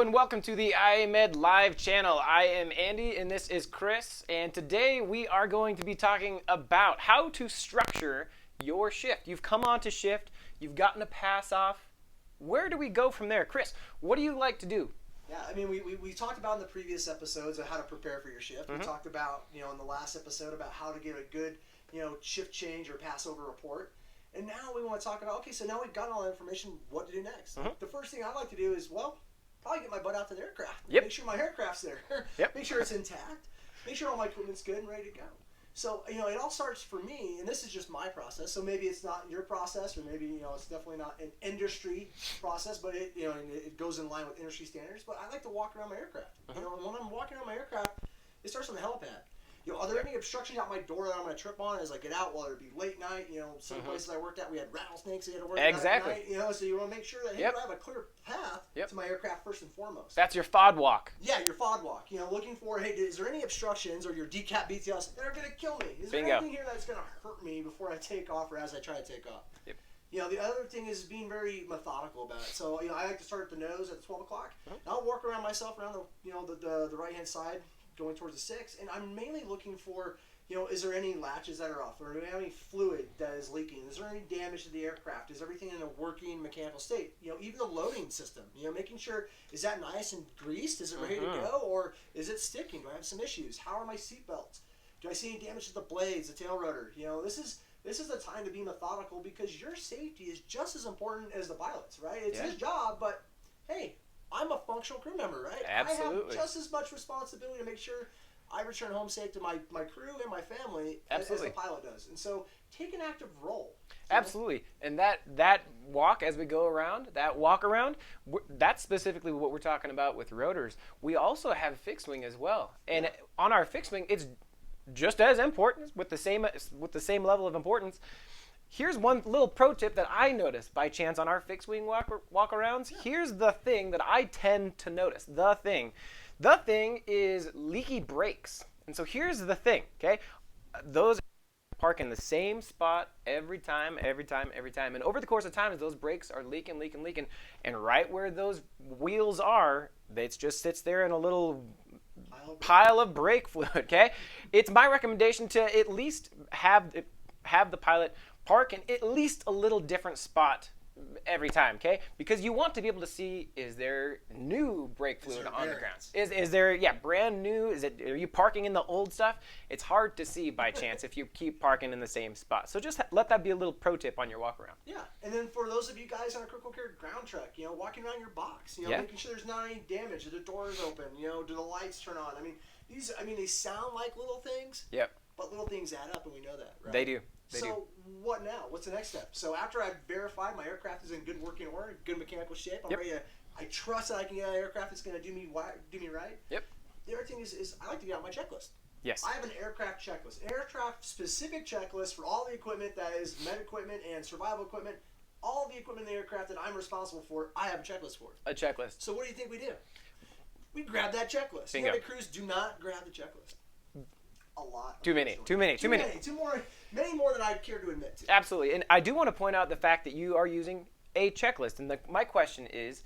and welcome to the iMed Live channel. I am Andy and this is Chris, and today we are going to be talking about how to structure your shift. You've come on to shift, you've gotten a pass off. Where do we go from there? Chris, what do you like to do? Yeah, I mean, we talked about in the previous episodes of how to prepare for your shift. We talked about, in the last episode about how to give a good, shift change or passover report. And now we want to talk about, okay, so now we've got all that information, what to do next. The first thing I like to do is, probably get my butt out to the aircraft. Yep. Make sure my aircraft's there. Yep. Make sure it's intact. Make sure all my equipment's good and ready to go. So, it all starts for me, and this is just my process, so maybe it's not your process, or maybe, it's definitely not an industry process, but it goes in line with industry standards, but I like to walk around my aircraft. And when I'm walking around my aircraft, it starts on the helipad. Are there any obstructions out my door that I'm going to trip on as I get out, whether it be late night? Some places I worked at, we had rattlesnakes that had to work at night. So you want to make sure that, hey, I have a clear path to my aircraft first and foremost. That's your FOD walk. Yeah, your FOD walk. Looking for, hey, is there any obstructions or your decap BTLs that are going to kill me? Is there anything here that's going to hurt me before I take off or as I try to take off? Yep. The other thing is being very methodical about it. So, I like to start at the nose at 12 o'clock. I'll work around myself around the right-hand side, going towards the 6, and I'm mainly looking for, is there any latches that are off? Or do we have any fluid that is leaking? Is there any damage to the aircraft? Is everything in a working mechanical state? Even the loading system, making sure, is that nice and greased? Is it ready to go? Or is it sticking? Do I have some issues? How are my seat belts? Do I see any damage to the blades, the tail rotor? This is the time to be methodical because your safety is just as important as the pilot's, right? It's his job, but hey, I'm a functional crew member, right? Absolutely. I have just as much responsibility to make sure I return home safe to my crew and my family as the pilot does. And so take an active role. Absolutely. And that walk as we go around, that walk around, that's specifically what we're talking about with rotors. We also have fixed wing as well. And on our fixed wing, it's just as important with the same level of importance. Here's one little pro tip that I noticed by chance on our fixed wing walk-arounds. Here's the thing that I tend to notice. The thing is leaky brakes. And so here's the thing, okay? Those park in the same spot every time. And over the course of time, as those brakes are leaking, and right where those wheels are, it just sits there in a little pile of brake fluid, okay? It's my recommendation to at least have the pilot park in at least a little different spot every time, okay? Because you want to be able to see, is there new brake fluid on the ground? Is there, brand new? Are you parking in the old stuff? It's hard to see by chance if you keep parking in the same spot. So just let that be a little pro tip on your walk around. Yeah, and then for those of you guys on a critical care ground truck, walking around your box, making sure there's not any damage, do the doors open, do the lights turn on? They sound like little things. Yep. But little things add up, and we know that, right? They do. What now? What's the next step? So after I've verified my aircraft is in good working order, good mechanical shape, I'm ready to, I trust that I can get an aircraft that's going to do me right. Yep. The other thing is I like to get out my checklist. Yes. I have an aircraft checklist, an aircraft specific checklist for all the equipment that is med equipment and survival equipment. All the equipment in the aircraft that I'm responsible for, I have a checklist for. A checklist. So what do you think we do? We grab that checklist. Bingo. Crews do not grab the checklist. A lot. Too many. Many more than I care to admit to. Absolutely. And I do want to point out the fact that you are using a checklist. And my question is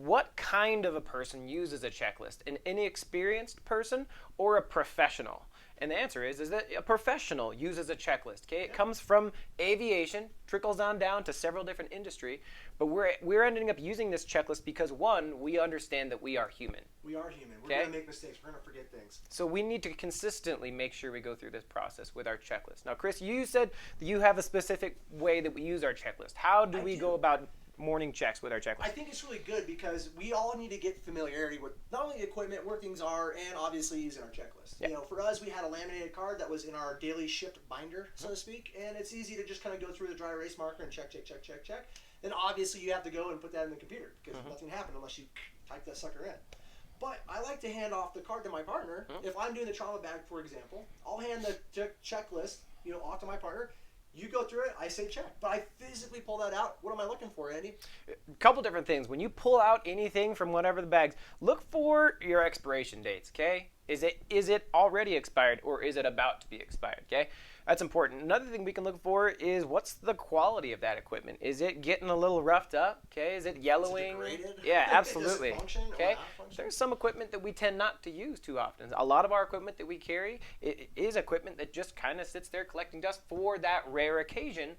what kind of a person uses a checklist? An inexperienced person or a professional? And the answer is that a professional uses a checklist. Okay, it comes from aviation, trickles on down to several different industry, but we're ending up using this checklist because one, we understand that we are human. We are human. We're going to make mistakes. We're going to forget things. So we need to consistently make sure we go through this process with our checklist. Now, Chris, you said that you have a specific way that we use our checklist. How do we go about morning checks with our checklist? I think it's really good because we all need to get familiarity with not only the equipment, where things are, and obviously using our checklist. Yep. For us, we had a laminated card that was in our daily shift binder, so to speak, and it's easy to just kind of go through the dry erase marker and check. Then obviously you have to go and put that in the computer because nothing happened unless you type that sucker in. But I like to hand off the card to my partner. If I'm doing the trauma bag, for example, I'll hand the checklist, off to my partner. You go through it, I say check. But I physically pull that out. What am I looking for, Andy? A couple different things. When you pull out anything from whatever the bags, look for your expiration dates, okay? Is it already expired or is it about to be expired, okay? That's important. Another thing we can look for is what's the quality of that equipment? Is it getting a little roughed up? Okay, is it yellowing? Is it degraded? Yeah, absolutely. Does it function or Okay, not function? there's some equipment that we tend not to use too often. A lot of our equipment that we carry is equipment that just kind of sits there collecting dust for that rare occasion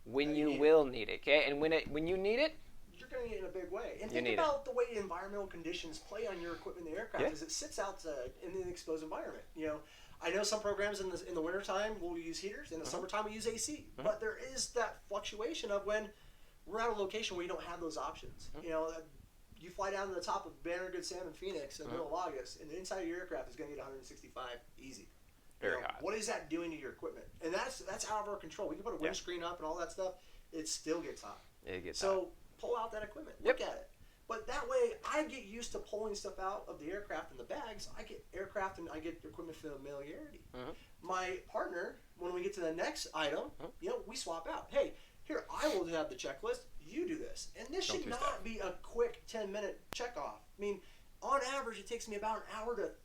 when you will need it. Okay, and when you need it, you're going to need it in a big way. And You think need about the way environmental conditions play on your equipment in the aircraft as it sits out in an exposed environment. You know, I know some programs in the wintertime will use heaters, in the summertime we use AC. But there is that fluctuation of when we're at a location where you don't have those options. You know, you fly down to the top of Banner Good Sam in Phoenix in the middle of August, and the inside of your aircraft is going to get 165 easy. Very hot. What is that doing to your equipment? And that's out of our control. We can put a windscreen up and all that stuff. It still gets hot. It gets hot. So pull out that equipment. Look at it. But that way, I get used to pulling stuff out of the aircraft and the bags. I get aircraft and I get equipment familiarity. My partner, when we get to the next item, you know, we swap out. Hey, here, I will have the checklist. You do this. And this should not be a quick 10-minute check off. I mean, on average, it takes me about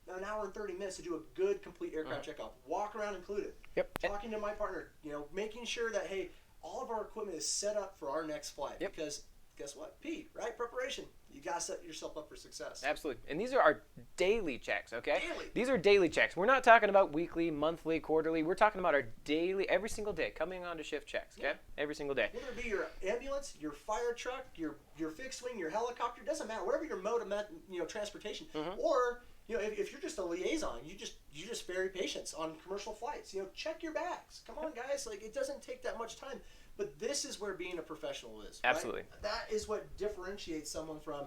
an hour and 30 minutes to do a good, complete aircraft check off. Walk around included. Talking to my partner, you know, making sure that, hey, all of our equipment is set up for our next flight. Because guess what? Right? Preparation. You got to set yourself up for success. Absolutely. And these are our daily checks, okay? Daily. These are daily checks. We're not talking about weekly, monthly, quarterly. We're talking about our daily, every single day, coming on to shift checks, okay? Every single day. Whether it be your ambulance, your fire truck, your fixed wing, your helicopter, doesn't matter. Whatever your mode of transportation. Or, you know, if you're just a liaison, you just ferry patients on commercial flights. You know, check your bags. Come on, guys. Like, it doesn't take that much time. But this is where being a professional is. Right? Absolutely. That is what differentiates someone from,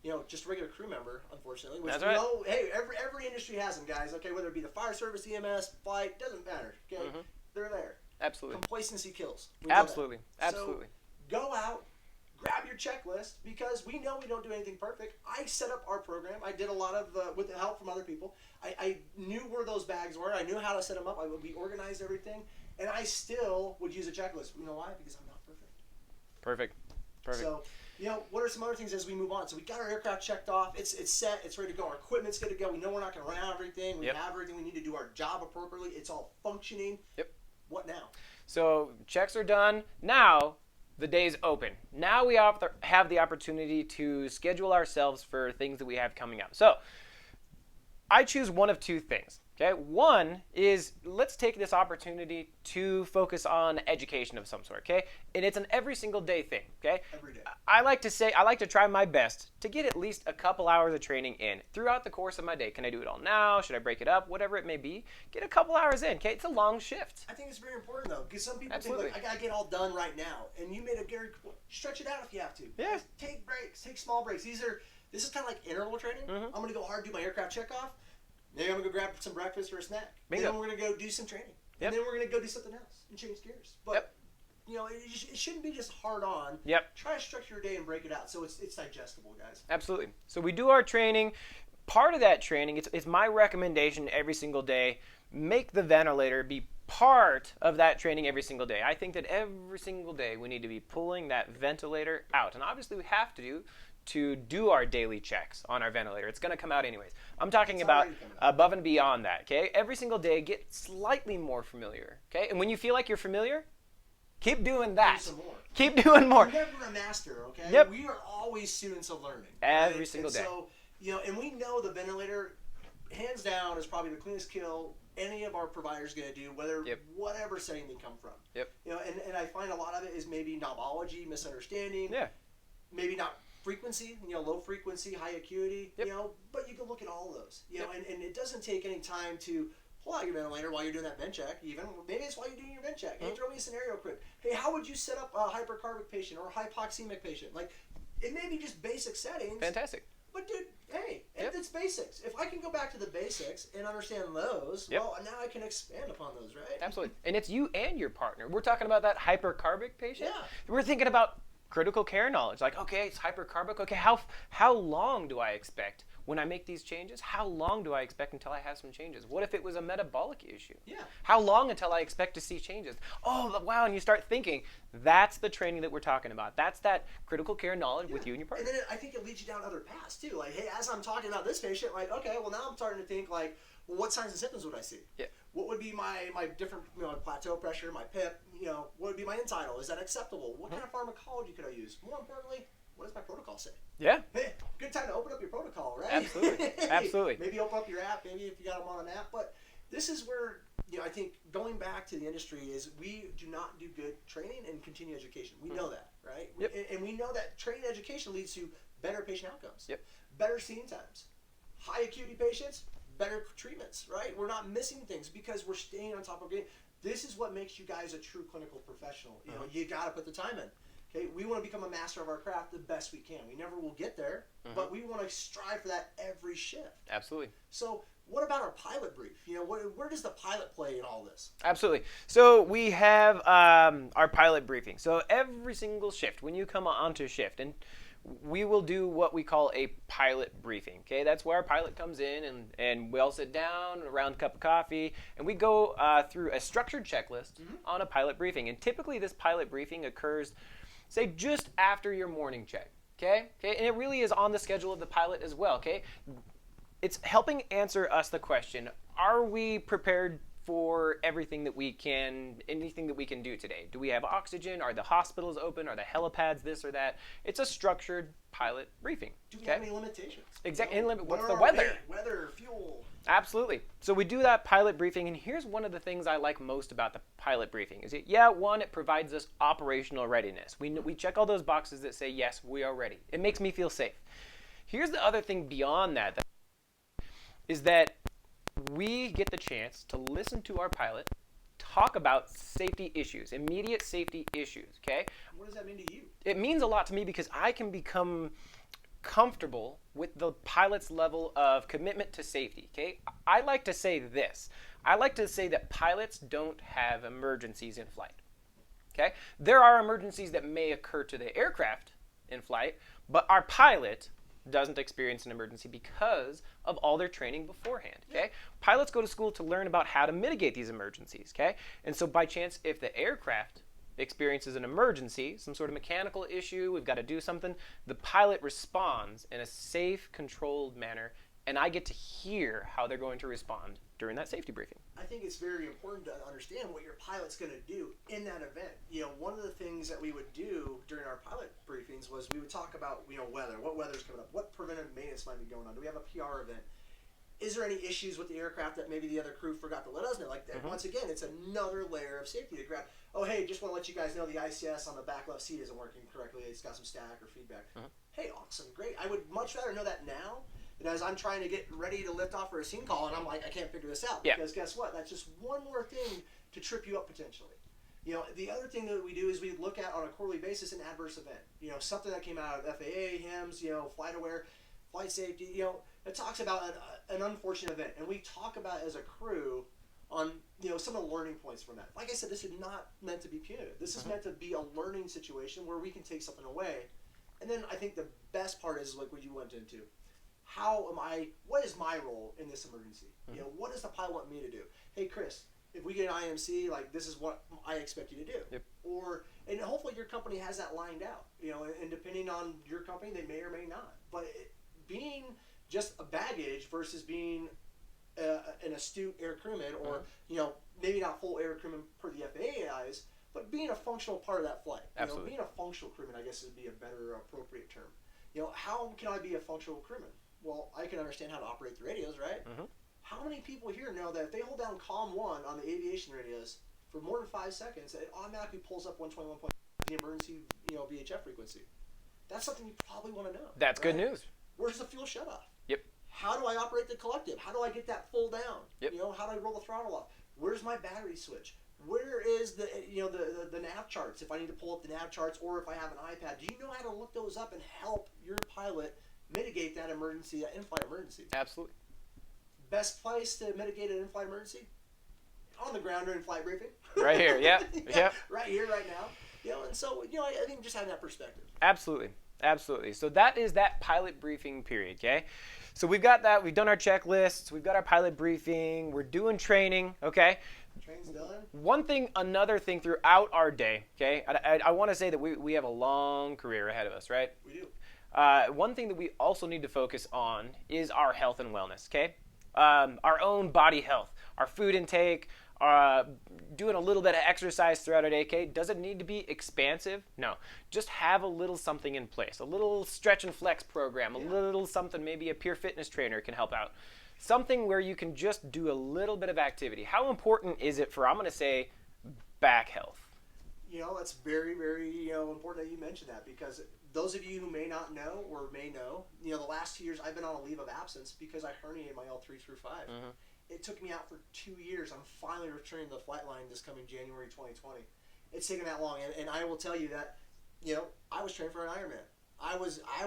you know, just a regular crew member, unfortunately. Which That's right. Hey, every industry has them, guys. Okay, whether it be the fire service, EMS, flight, doesn't matter. Okay, they're there. Absolutely. Complacency kills. Absolutely. Absolutely. So go out, grab your checklist, because we know we don't do anything perfect. I set up our program. I did a lot of with the help from other people. I knew where those bags were. I knew how to set them up. We organized everything. And I still would use a checklist. You know why? Because I'm not perfect. Perfect. So, you know, what are some other things as we move on? So we got our aircraft checked off. It's set. It's ready to go. Our equipment's good to go. We know we're not going to run out of everything. We have everything we need to do our job appropriately. It's all functioning. What now? So checks are done. Now the day's open. Now we have the opportunity to schedule ourselves for things that we have coming up. So I choose one of two things. Okay, one is let's take this opportunity to focus on education of some sort. Okay, and it's an every single day thing. Okay, every day. I like to try my best to get at least a couple hours of training in throughout the course of my day. Can I do it all now? Should I break it up? Whatever it may be, get a couple hours in. Okay, it's a long shift. I think it's very important though, because some people think like I gotta get all done right now, and you made a Gary stretch it out if you have to. Yeah. Take breaks. Take small breaks. This is kind of like interval training. I'm gonna go hard, do my aircraft check off. Maybe I'm going to go grab some breakfast or a snack. Bingo. Then we're going to go do some training. And then we're going to go do something else and change gears. But, you know, it shouldn't be just hard on. Try to structure your day and break it out so it's digestible, guys. Absolutely. So we do our training. Part of that training, it's my recommendation every single day, make the ventilator be part of that training every single day. I think that every single day we need to be pulling that ventilator out. And obviously we have to do our daily checks on our ventilator. It's going to come out anyways. I'm talking about above and beyond that, okay? Every single day, get slightly more familiar, okay? And when you feel like you're familiar, keep doing that. Do some more. Keep doing more. You're never a master, okay? We are always students of learning. Every single day. So, you know, and we know the ventilator, hands down, is probably the cleanest kill any of our providers going to do, whatever setting they come from. You know, and I find a lot of it is maybe knowledgeology, misunderstanding. Maybe not frequency, you know, low frequency, high acuity, you know, but you can look at all of those, you know, and it doesn't take any time to pull out your ventilator while you're doing that vent check, even. Maybe it's while you're doing your vent check. Hey, throw me a scenario quick. Hey, how would you set up a hypercarbic patient or a hypoxemic patient? Like, it may be just basic settings. Fantastic. But dude, hey, it's basics. If I can go back to the basics and understand those, well, now I can expand upon those, right? Absolutely. And it's you and your partner. We're talking about that hypercarbic patient. We're thinking about critical care knowledge. Like, okay, it's hypercarbic. Okay, how long do I expect when I make these changes? How long do I expect until I have some changes? What if it was a metabolic issue? How long until I expect to see changes? Oh, wow, and you start thinking, that's the training that we're talking about. That's that critical care knowledge with you and your partner. And then I think it leads you down other paths, too. Like, hey, as I'm talking about this patient, like, okay, well, now I'm starting to think, like, well, what signs and symptoms would I see? What would be my different, my plateau pressure, my PIP, what would be my end tidal? Is that acceptable? What kind of pharmacology could I use? More importantly, what does my protocol say? Yeah. Hey, good time to open up your protocol, right? Absolutely. Absolutely. Maybe open up your app, maybe if you got them on an app. But this is where, I think going back to the industry is we do not do good training and continuing education. We know that, right? Yep. And we know that training education leads to better patient outcomes, yep, better seeing times, high acuity patients, better treatments, right? We're not missing things because we're staying on top of it. This is what makes you guys a true clinical professional. You got to put the time in. Okay, we want to become a master of our craft the best we can. We never will get there, but we want to strive for that every shift. Absolutely. So what about our pilot brief? Where does the pilot play in all this? Absolutely. So we have our pilot briefing. So every single shift, when you come onto shift, and we will do what we call a pilot briefing. Okay, that's where our pilot comes in, and we all sit down around a cup of coffee, and we go through a structured checklist on a pilot briefing. And typically this pilot briefing occurs, say, just after your morning check. Okay, and it really is on the schedule of the pilot as well. Okay, it's helping answer us the question: are we prepared for anything that we can do today? Do we have oxygen? Are the hospitals open? Are the helipads this or that? It's a structured pilot briefing. Do we have any limitations? Exactly. What's the weather? Weather, fuel. Absolutely. So we do that pilot briefing, and here's one of the things I like most about the pilot briefing is one, it provides us operational readiness. We check all those boxes that say, yes, we are ready. It makes me feel safe. Here's the other thing beyond that is that we get the chance to listen to our pilot talk about safety issues, immediate safety issues, okay? What does that mean to you? It means a lot to me because I can become comfortable with the pilot's level of commitment to safety, okay? I like to say this. I like to say that pilots don't have emergencies in flight, okay? There are emergencies that may occur to the aircraft in flight, but our pilot doesn't experience an emergency because of all their training beforehand, okay? Pilots go to school to learn about how to mitigate these emergencies, okay? And so by chance, if the aircraft experiences an emergency, some sort of mechanical issue, we've got to do something, the pilot responds in a safe, controlled manner, and I get to hear how they're going to respond during that safety briefing. I think it's very important to understand what your pilot's going to do in that event. One of the things that we would do during our pilot briefings was we would talk about, weather. What weather's coming up? What preventive maintenance might be going on? Do we have a PR event? Is there any issues with the aircraft that maybe the other crew forgot to let us know? Like, once again, it's another layer of safety to grab. Oh, hey, just want to let you guys know the ICS on the back left seat isn't working correctly. It's got some static or feedback. Hey, awesome, great. I would much rather know that now than as I'm trying to get ready to lift off for a scene call and I'm like, I can't figure this out. Because guess what? That's just one more thing to trip you up potentially. The other thing that we do is we look at on a quarterly basis an adverse event. Something that came out of FAA, HIMSS, flight aware, flight safety, it talks about an unfortunate event. And we talk about as a crew on, some of the learning points from that. Like I said, this is not meant to be punitive. This is meant to be a learning situation where we can take something away. And then I think the best part is like what you went into. What is my role in this emergency? What does the pilot want me to do? Hey, Chris, if we get an IMC, like this is what I expect you to do. And hopefully your company has that lined out, and depending on your company, they may or may not. But being just a baggage versus being an astute air crewman or, maybe not full air crewman per the FAA eyes, but being a functional part of that flight. Absolutely. Being a functional crewman, I guess, would be a better appropriate term. How can I be a functional crewman? Well, I can understand how to operate the radios, right? How many people here know that if they hold down COM 1 on the aviation radios for more than 5 seconds, it automatically pulls up 121.5 the emergency, VHF frequency? That's something you probably want to know. That's good news. Where's the fuel shutoff? Yep. How do I operate the collective? How do I get that full down? Yep. How do I roll the throttle off? Where's my battery switch? Where is the nav charts if I need to pull up the nav charts or if I have an iPad? Do you know how to look those up and help your pilot mitigate that emergency, that in-flight emergency? Absolutely. Best place to mitigate an in-flight emergency? On the ground during flight briefing. Right here, yeah. Right here, right now. And so, I think just having that perspective. Absolutely. So that is that pilot briefing period, okay? So we've got that. We've done our checklists. We've got our pilot briefing. We're doing training, okay? Train's done. Another thing throughout our day, okay? I want to say that we have a long career ahead of us, right? We do. One thing that we also need to focus on is our health and wellness, okay? Our own body health. our food intake, doing a little bit of exercise throughout our day. Okay, does it need to be expansive? No, just have a little something in place, a little stretch and flex program, a little something, maybe a peer fitness trainer can help out. Something where you can just do a little bit of activity. How important is it for, I'm going to say, back health? That's very, very, important that you mentioned that, because those of you who may not know or may know, the last 2 years I've been on a leave of absence because I herniated my L3 through 5. Mm-hmm. It took me out for 2 years. I'm finally returning to the flight line this coming January 2020. It's taken that long, and I will tell you that, I was trained for an Ironman. I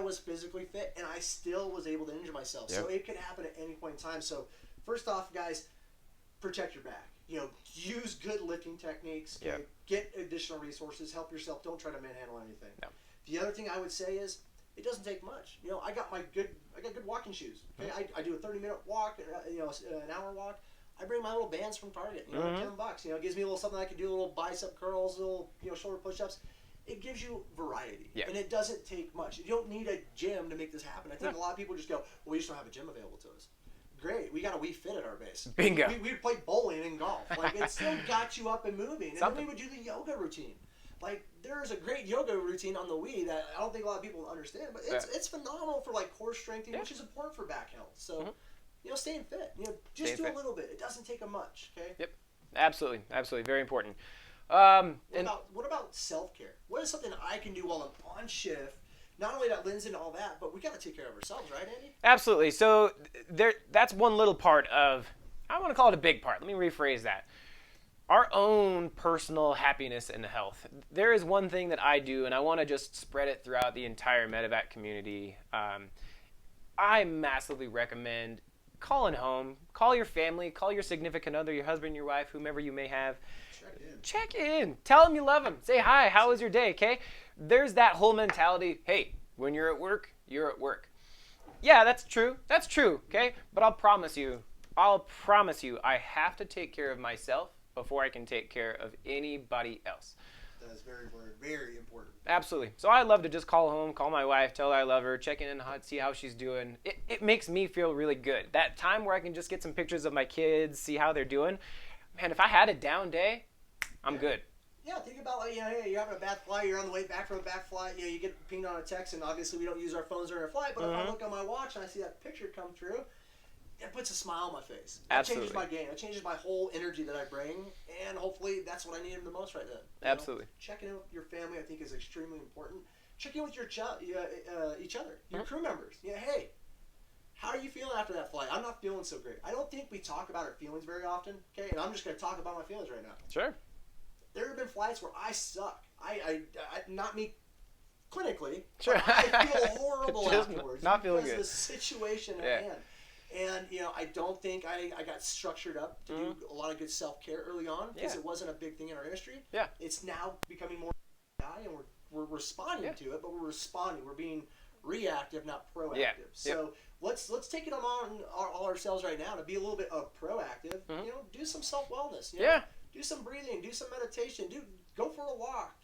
was physically fit, and I still was able to injure myself. Yep. So it could happen at any point in time. So first off, guys, protect your back. Use good lifting techniques. Yep. Get additional resources. Help yourself. Don't try to manhandle anything. No. The other thing I would say is it doesn't take much. I got good walking shoes. Okay, I do a 30-minute walk. An hour walk. I bring my little bands from Target. $10. It gives me a little something I can do. A little bicep curls, little shoulder push-ups. It gives you variety, and it doesn't take much. You don't need a gym to make this happen. I think a lot of people just go, well, we just don't have a gym available to us. Great, we got a Wii Fit at our base. Bingo. We would play bowling and golf. It still got you up and moving. And then we would do the yoga routine. There's a great yoga routine on the Wii that I don't think a lot of people understand, but it's phenomenal for core strengthening, which is important for back health. So, staying fit. Just do a little bit. It doesn't take a much. Okay. Yep. Absolutely. Very important. What about self-care? What is something I can do while I'm on shift? Not only that lends into all that, but we got to take care of ourselves, right, Andy? Absolutely. So that's one little part of, I want to call it a big part. Let me rephrase that. Our own personal happiness and health. There is one thing that I do, and I want to just spread it throughout the entire Medevac community. I massively recommend calling home, call your family, call your significant other, your husband, your wife, whomever you may have. Check in. Tell them you love them. Say hi. How was your day? Okay. There's that whole mentality. Hey, when you're at work, you're at work. Yeah, that's true. That's true. Okay. But I'll promise you, I have to take care of myself before I can take care of anybody else. That is very, very, very important. Absolutely. So I love to just call home, call my wife, tell her I love her, check in, see how she's doing. It makes me feel really good. That time where I can just get some pictures of my kids, see how they're doing. Man, if I had a down day, I'm good. Yeah, think about hey, you're having a bad flight, you're on the way back from a bad flight, you get pinged on a text, and obviously we don't use our phones during our flight, but if I look on my watch and I see that picture come through, it puts a smile on my face. It changes my game. It changes my whole energy that I bring, and hopefully that's what I need the most right then. Absolutely. Checking in with your family, I think, is extremely important. Check in with your each other, your crew members. Hey, how are you feeling after that flight? I'm not feeling so great. I don't think we talk about our feelings very often, okay? And I'm just going to talk about my feelings right now. Sure. There have been flights where I suck. I not me clinically. Sure. But I feel horrible afterwards. Not feeling good. Because of the situation at hand. And, I don't think I got structured up to do a lot of good self-care early on because it wasn't a big thing in our industry. Yeah. It's now becoming more and we're responding to it, but we're responding. We're being reactive, not proactive. Yeah. So let's take it on all ourselves right now to be a little bit of proactive. Do some self-wellness. Do some breathing. Do some meditation. Go for a walk.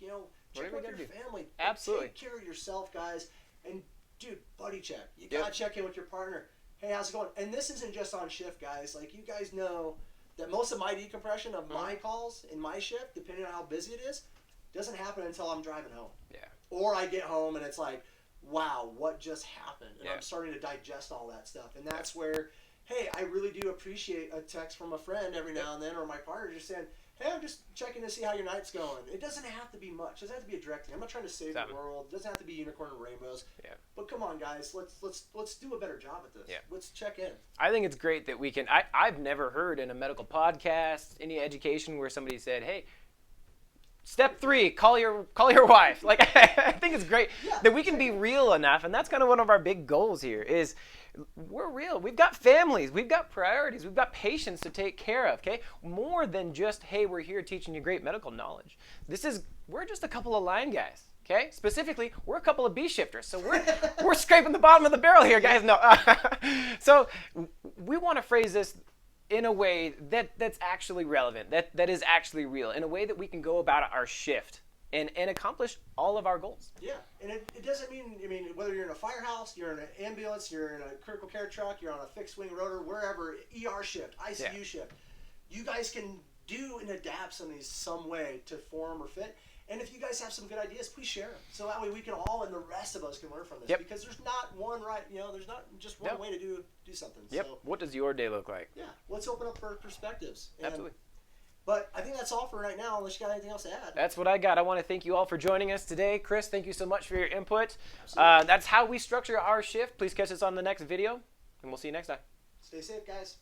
Check with your family. Absolutely. Take care of yourself, guys. And dude, buddy check. You gotta check in with your partner. Hey, how's it going? And this isn't just on shift, guys. You guys know that most of my decompression of my calls in my shift, depending on how busy it is, doesn't happen until I'm driving home. Yeah. Or I get home and it's like, wow, what just happened? And I'm starting to digest all that stuff. And that's where, hey, I really do appreciate a text from a friend every now and then, or my partner just saying, hey, I'm just checking to see how your night's going. It doesn't have to be much. It doesn't have to be a direct thing. I'm not trying to save the world. It doesn't have to be unicorn and rainbows. Yeah. But come on, guys. Let's do a better job at this. Yeah. Let's check in. I think it's great that we can. I've never heard in a medical podcast, any education, where somebody said, hey, step 3, call your wife. I think it's great that we can be real enough, and that's kind of one of our big goals here is we're real. We've got families. We've got priorities. We've got patients to take care of, okay? More than just, hey, we're here teaching you great medical knowledge. We're just a couple of line guys, okay? Specifically, we're a couple of B-shifters, so we're scraping the bottom of the barrel here, guys. No. So we want to phrase this in a way that's actually relevant, that is actually real, in a way that we can go about our shift and accomplish all of our goals. Yeah, and it doesn't mean, whether you're in a firehouse, you're in an ambulance, you're in a critical care truck, you're on a fixed wing rotor, wherever, ER shift, ICU shift, you guys can do and adapt some of these some way to form or fit. And if you guys have some good ideas, please share them. So that way we can all, and the rest of us can learn from this. Yep. Because there's not one there's not just one way to do something. Yep. So, what does your day look like? yeah, let's open up for perspectives. And, Absolutely. But I think that's all for right now, unless you got anything else to add. That's what I got. I want to thank you all for joining us today. Chris, thank you so much for your input. Absolutely. That's how we structure our shift. Please catch us on the next video, and we'll see you next time. Stay safe, guys.